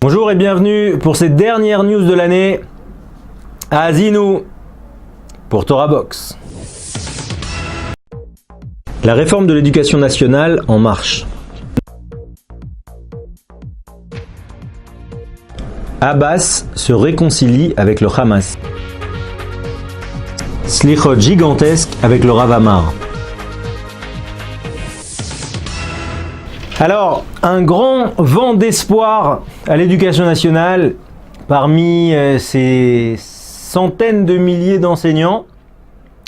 Bonjour et bienvenue pour ces dernières news de l'année à Azinu pour Torah Box. La réforme de l'éducation nationale en marche. Abbas se réconcilie avec le Hamas. Slichot gigantesque avec le Rav Amar. Alors, un grand vent d'espoir à l'éducation nationale parmi ces centaines de milliers d'enseignants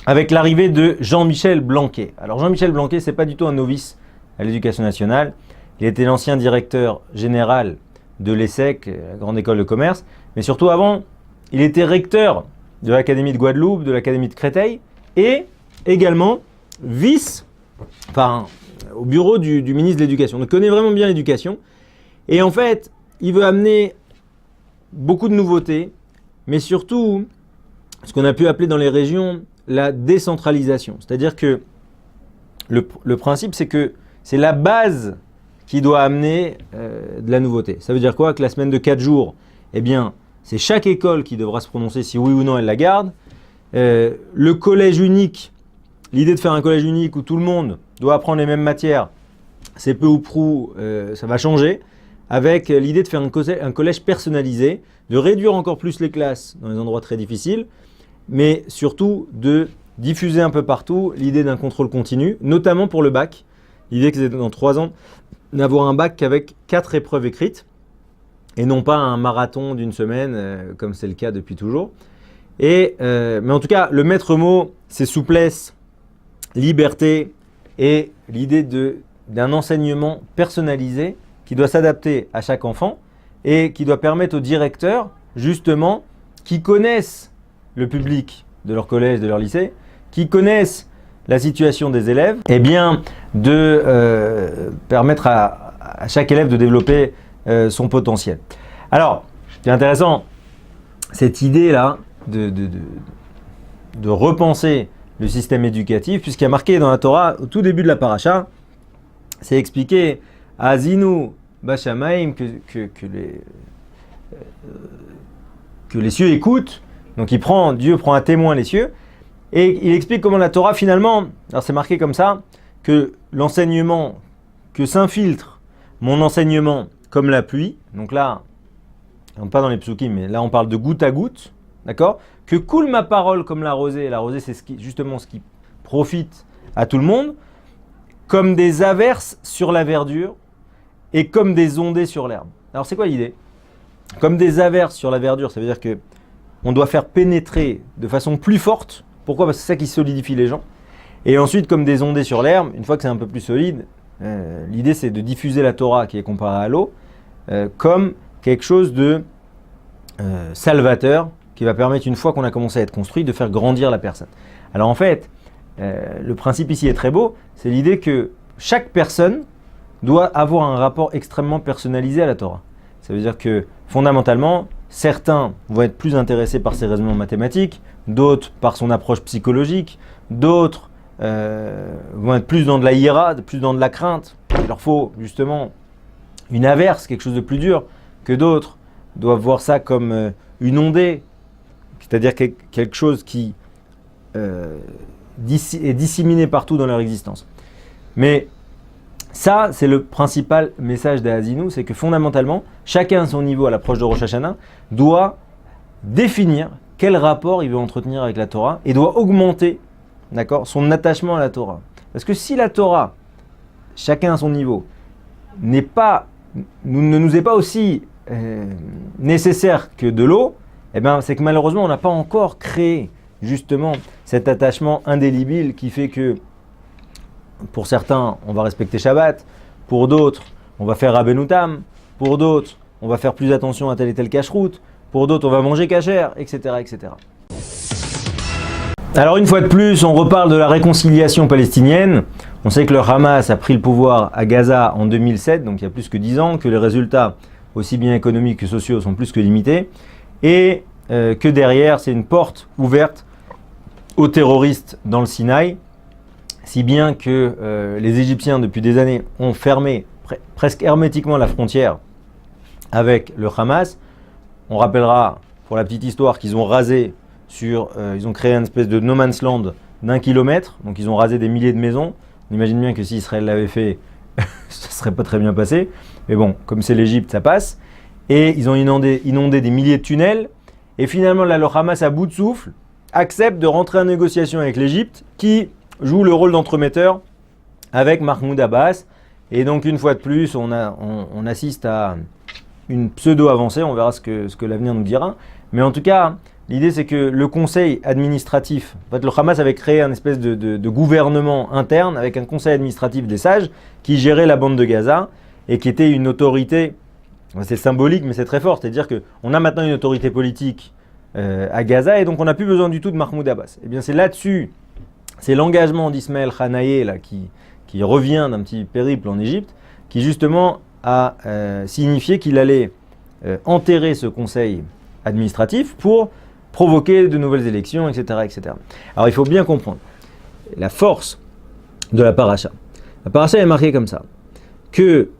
avec l'arrivée de Jean-Michel Blanquer. Alors Jean-Michel Blanquer, c'est pas du tout un novice à l'éducation nationale. Il était l'ancien directeur général de l'ESSEC, la grande école de commerce, mais surtout avant, il était recteur de l'Académie de Guadeloupe, de l'Académie de Créteil et également au bureau du ministre de l'Éducation. Donc, il connaît vraiment bien l'éducation. Et en fait, il veut amener beaucoup de nouveautés, mais surtout, ce qu'on a pu appeler dans les régions, la décentralisation. C'est-à-dire que le principe, c'est que c'est la base qui doit amener de la nouveauté. Ça veut dire quoi? Que la semaine de 4 jours, eh bien, c'est chaque école qui devra se prononcer si oui ou non elle la garde. Le collège unique, l'idée de faire un collège unique où tout le monde doit apprendre les mêmes matières, c'est peu ou prou, ça va changer, avec l'idée de faire un collège personnalisé, de réduire encore plus les classes dans les endroits très difficiles, mais surtout de diffuser un peu partout l'idée d'un contrôle continu, notamment pour le bac. L'idée que c'est dans 3 ans d'avoir un bac qu'avec 4 épreuves écrites, et non pas un marathon d'une semaine, comme c'est le cas depuis toujours. Mais en tout cas, le maître mot, c'est souplesse, liberté et l'idée d'un enseignement personnalisé qui doit s'adapter à chaque enfant et qui doit permettre aux directeurs, justement, qui connaissent le public de leur collège, de leur lycée, qui connaissent la situation des élèves, eh bien, de permettre à chaque élève de développer son potentiel. Alors, c'est intéressant, cette idée-là de repenser le système éducatif, puisqu'il y a marqué dans la Torah, au tout début de la paracha, c'est expliqué à Azinu Bashamaim que les cieux écoutent, donc Dieu prend à témoin les cieux, et il explique comment la Torah finalement, alors c'est marqué comme ça, que l'enseignement, que s'infiltre mon enseignement comme la pluie, donc là, on n'est pas dans les psukim, mais là on parle de goutte à goutte, d'accord? Que coule ma parole comme la rosée c'est justement ce qui profite à tout le monde, comme des averses sur la verdure et comme des ondées sur l'herbe. Alors c'est quoi l'idée? Comme des averses sur la verdure, ça veut dire que on doit faire pénétrer de façon plus forte. Pourquoi? Parce que c'est ça qui solidifie les gens. Et ensuite, comme des ondées sur l'herbe, une fois que c'est un peu plus solide, l'idée c'est de diffuser la Torah qui est comparée à l'eau comme quelque chose de salvateur qui va permettre, une fois qu'on a commencé à être construit, de faire grandir la personne. Alors en fait, le principe ici est très beau, c'est l'idée que chaque personne doit avoir un rapport extrêmement personnalisé à la Torah. Ça veut dire que fondamentalement, certains vont être plus intéressés par ses raisonnements mathématiques, d'autres par son approche psychologique, d'autres vont être plus dans de la hiéra, plus dans de la crainte. Il leur faut justement une averse, quelque chose de plus dur, que d'autres doivent voir ça comme une ondée, c'est-à-dire quelque chose qui est disséminé partout dans leur existence. Mais ça, c'est le principal message d'Azinu, c'est que fondamentalement, chacun à son niveau à l'approche de Rosh Hashanah doit définir quel rapport il veut entretenir avec la Torah et doit augmenter, d'accord, son attachement à la Torah. Parce que si la Torah, chacun à son niveau, ne nous est pas aussi nécessaire que de l'eau, eh ben, c'est que malheureusement, on n'a pas encore créé justement cet attachement indélébile qui fait que pour certains, on va respecter Shabbat, pour d'autres, on va faire Rabbeinu Tam, pour d'autres, on va faire plus attention à tel et tel cache-route, pour d'autres, on va manger kasher, etc., etc. Alors une fois de plus, on reparle de la réconciliation palestinienne. On sait que le Hamas a pris le pouvoir à Gaza en 2007, donc il y a plus que 10 ans, que les résultats, aussi bien économiques que sociaux, sont plus que limités, et que derrière, c'est une porte ouverte aux terroristes dans le Sinaï, si bien que les Égyptiens, depuis des années, ont fermé presque hermétiquement la frontière avec le Hamas. On rappellera, pour la petite histoire, qu'ils ont rasé ils ont créé une espèce de no man's land d'1 kilomètre, donc ils ont rasé des milliers de maisons. On imagine bien que si Israël l'avait fait, ça ne serait pas très bien passé. Mais bon, comme c'est l'Égypte, ça passe. Et ils ont inondé des milliers de tunnels. Et finalement, là, le Hamas, à bout de souffle, accepte de rentrer en négociation avec l'Égypte, qui joue le rôle d'entremetteur avec Mahmoud Abbas. Et donc, une fois de plus, on assiste à une pseudo-avancée. On verra ce que l'avenir nous dira. Mais en tout cas, l'idée, c'est que le conseil administratif, en fait, le Hamas avait créé un espèce de gouvernement interne avec un conseil administratif des sages qui gérait la bande de Gaza et qui était une autorité, c'est symbolique, mais c'est très fort. C'est-à-dire qu'on a maintenant une autorité politique à Gaza et donc on n'a plus besoin du tout de Mahmoud Abbas. Et bien, c'est là-dessus, c'est l'engagement d'Ismaël Haniyeh là, qui revient d'un petit périple en Égypte, qui justement a signifié qu'il allait enterrer ce conseil administratif pour provoquer de nouvelles élections, etc., etc. Alors il faut bien comprendre la force de la paracha. La paracha est marquée comme ça, que,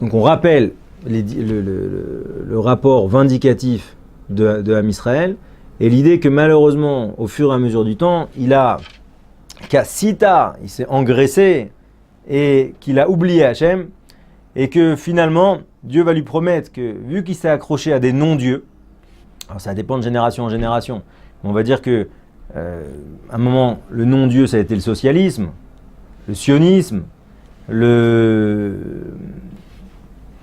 donc on rappelle le rapport vindicatif de Am Israël, et l'idée que malheureusement, au fur et à mesure du temps, il s'est engraissé et qu'il a oublié Hachem, et que finalement, Dieu va lui promettre que, vu qu'il s'est accroché à des non-dieux, alors ça dépend de génération en génération, mais on va dire que à un moment, le non-dieu, ça a été le socialisme, le sionisme,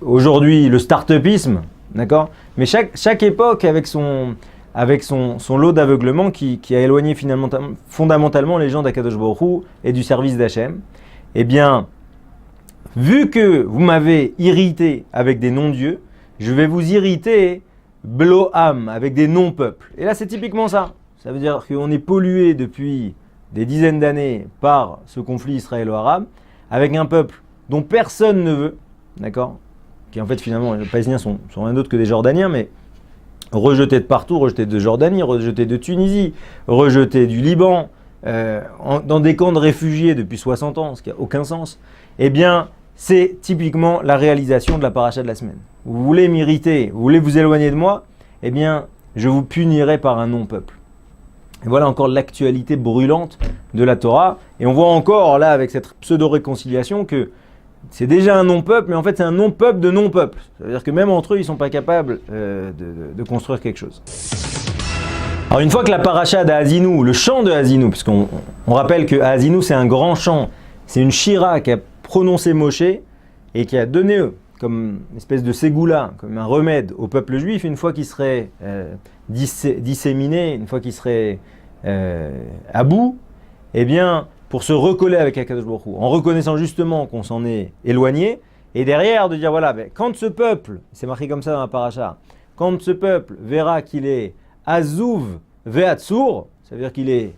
aujourd'hui le start-upisme, d'accord ? Mais chaque époque avec son lot d'aveuglement qui a éloigné fondamentalement les gens d'Akadosh Baruch Hu et du service d'Hachem. Eh bien, vu que vous m'avez irrité avec des non-dieux, je vais vous irriter Bloam, avec des non-peuples. Et là, c'est typiquement ça. Ça veut dire qu'on est pollué depuis des dizaines d'années par ce conflit israélo-arabe, avec un peuple dont personne ne veut, d'accord ? Qui en fait, finalement, les Palestiniens sont rien d'autre que des Jordaniens, mais rejetés de partout, rejetés de Jordanie, rejetés de Tunisie, rejetés du Liban, dans des camps de réfugiés depuis 60 ans, ce qui n'a aucun sens. Eh bien, c'est typiquement la réalisation de la paracha de la semaine. Vous voulez m'irriter, vous voulez vous éloigner de moi, eh bien, je vous punirai par un non-peuple. Et voilà encore l'actualité brûlante de la Torah. Et on voit encore là, avec cette pseudo-réconciliation, que c'est déjà un non-peuple, mais en fait c'est un non-peuple de non-peuple. C'est-à-dire que même entre eux, ils ne sont pas capables de construire quelque chose. Alors une fois que la paracha d'Haazinu, le chant de Haazinu, parce qu'on rappelle que Haazinu c'est un grand chant, c'est une shira qui a prononcé Moshe et qui a donné comme une espèce de ségoula, comme un remède au peuple juif une fois qu'il serait disséminé, une fois qu'il serait à bout, eh bien pour se recoller avec Akadosh Baruch Hu, en reconnaissant justement qu'on s'en est éloigné, et derrière de dire voilà, quand ce peuple, c'est marqué comme ça dans la paracha, quand ce peuple verra qu'il est Azuv ve'atzur, ça veut dire qu'il est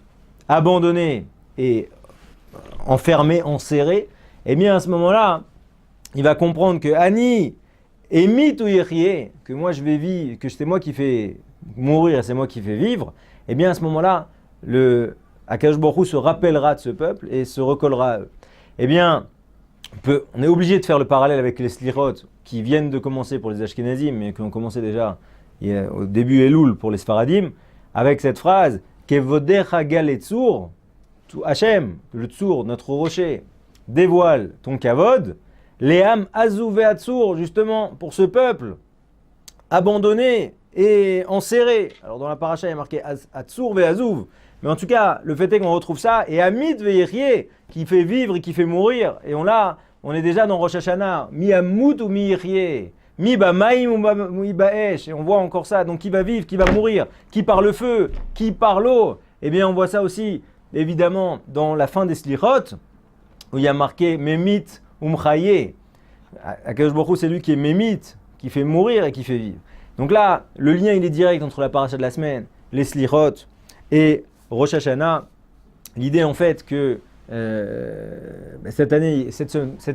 abandonné et enfermé, enserré, eh bien à ce moment-là, il va comprendre que Ani emit ou yechye, que moi je vais vivre, que c'est moi qui fais mourir et c'est moi qui fais vivre, eh bien à ce moment-là, Akadosh Baruch Hu se rappellera de ce peuple et se recollera à eux. Eh bien, on est obligé de faire le parallèle avec les slirot qui viennent de commencer pour les Ashkenazim, mais qui ont commencé déjà au début Elul pour les Sfaradim, avec cette phrase Kevodecha gal etzur, Hachem, le Tzur, notre rocher, dévoile ton kavod, Léam azou ve'atzur, justement pour ce peuple abandonné et enserré. Alors dans la paracha il est marqué atzur ve'azouv, mais en tout cas le fait est qu'on retrouve ça, et Amit ve'yechye, qui fait vivre et qui fait mourir, et on est déjà dans Rosh Hashanah, mi amut ou mi yechye, mi ba'maim ou mi ba'esh, et on voit encore ça, donc qui va vivre, qui va mourir, qui par le feu, qui par l'eau, eh bien on voit ça aussi évidemment dans la fin des Slichot, où il y a marqué Memit Umchaye. Akadosh Baruch Hu, c'est lui qui est Memit, qui fait mourir et qui fait vivre. Donc là, le lien il est direct entre la paracha de la semaine, les Slichot et Rosh Hashanah. L'idée en fait que cette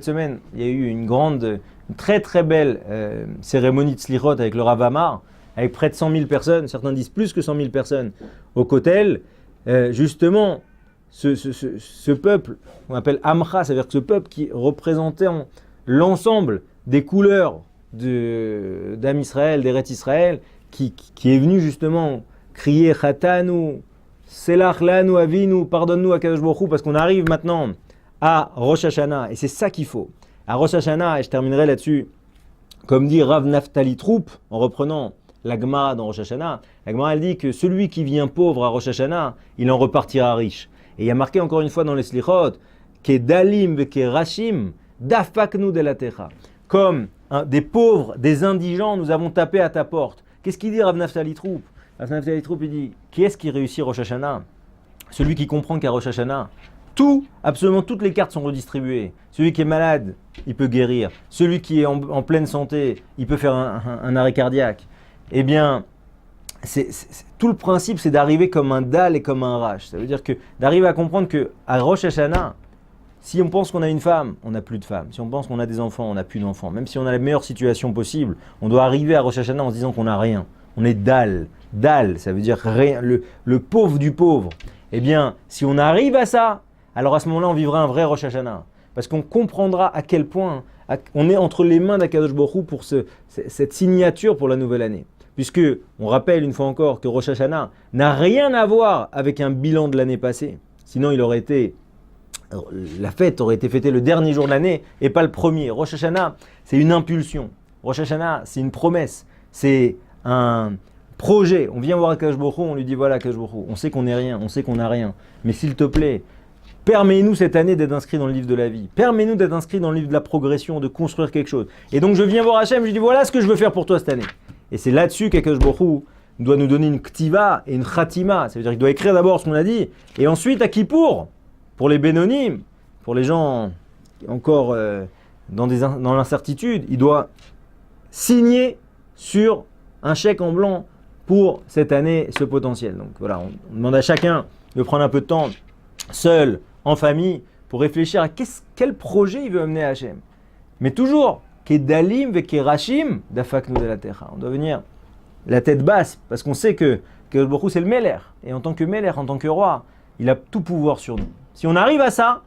semaine, il y a eu une très très belle cérémonie de Slichot avec le Rav Amar, avec près de 100 000 personnes, certains disent plus que 100 000 personnes au Kotel. Justement, ce peuple, qu'on appelle Amcha, c'est-à-dire que ce peuple qui représentait l'ensemble des couleurs d'Am Israël, d'Eretz Israël, qui est venu justement crier Chatanu, Selach lanu avinu, pardonne-nous Akadosh Baruch Hu, parce qu'on arrive maintenant à Rosh Hashanah, et c'est ça qu'il faut. À Rosh Hashanah, et je terminerai là-dessus, comme dit Rav Naftali Troup, en reprenant la Gemara dans Rosh Hashanah, la Gemara elle dit que celui qui vient pauvre à Rosh Hashanah, il en repartira riche. Et il y a marqué encore une fois dans les Slichot, que dalim ve rachim dafaknu de la techa. Comme des pauvres, des indigents, nous avons tapé à ta porte. Qu'est-ce qu'il dit Rav Naftali Troup? Rav Naftali Troup il dit, qui est-ce qui réussit Rosh Hashanah? Celui qui comprend qu'à Rosh Hashanah, absolument toutes les cartes sont redistribuées. Celui qui est malade, il peut guérir. Celui qui est en pleine santé, il peut faire un arrêt cardiaque. Eh bien, tout le principe, c'est d'arriver comme un dal et comme un rach. Ça veut dire que d'arriver à comprendre qu'à Rosh Hashanah, si on pense qu'on a une femme, on n'a plus de femme. Si on pense qu'on a des enfants, on n'a plus d'enfants. Même si on a la meilleure situation possible, on doit arriver à Rosh Hashanah en se disant qu'on n'a rien. On est dal. Dal, ça veut dire rien, le pauvre du pauvre. Eh bien, si on arrive à ça, alors à ce moment-là, on vivra un vrai Rosh Hashanah. Parce qu'on comprendra à quel point on est entre les mains d'Akadosh Baruch Hu pour cette signature pour la nouvelle année. Puisque, on rappelle une fois encore que Rosh Hashanah n'a rien à voir avec un bilan de l'année passée. Sinon, la fête aurait été fêtée le dernier jour de l'année et pas le premier. Rosh Hashanah, c'est une impulsion. Rosh Hashanah, c'est une promesse. C'est un projet. On vient voir Akadosh Baruch Hu, on lui dit voilà Akadosh Baruch Hu, on sait qu'on n'est rien, on sait qu'on n'a rien. Mais s'il te plaît, permets-nous cette année d'être inscrits dans le livre de la vie. Permets-nous d'être inscrits dans le livre de la progression, de construire quelque chose. Et donc je viens voir Hachem, je lui dis voilà ce que je veux faire pour toi cette année. Et c'est là-dessus qu'Akadosh Baruch Hu doit nous donner une ktiva et une khatima. Ça veut dire qu'il doit écrire d'abord ce qu'on a dit. Et ensuite à Kippour, pour les bénonymes, pour les gens encore dans l'incertitude, il doit signer sur un chèque en blanc pour cette année, ce potentiel. Donc voilà, on demande à chacun de prendre un peu de temps, seul, en famille, pour réfléchir à quel projet il veut amener à Hachem. Mais toujours, Kedalim ve Kerachim d'Afaknu de la Terra. On doit venir la tête basse, parce qu'on sait que Baruch Hu, c'est le Meler. Et en tant que Meler, en tant que roi, il a tout pouvoir sur nous. Si on arrive à ça,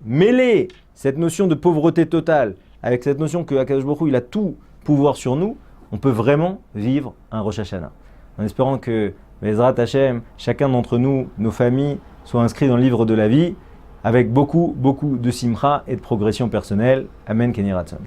mêler cette notion de pauvreté totale avec cette notion que Akadosh Baruch Hu, il a tout pouvoir sur nous, on peut vraiment vivre un Rosh Hashanah. En espérant que Bezrat Hashem, chacun d'entre nous, nos familles, soient inscrits dans le livre de la vie avec beaucoup de simcha et de progression personnelle. Amen, Kenny Ratzon.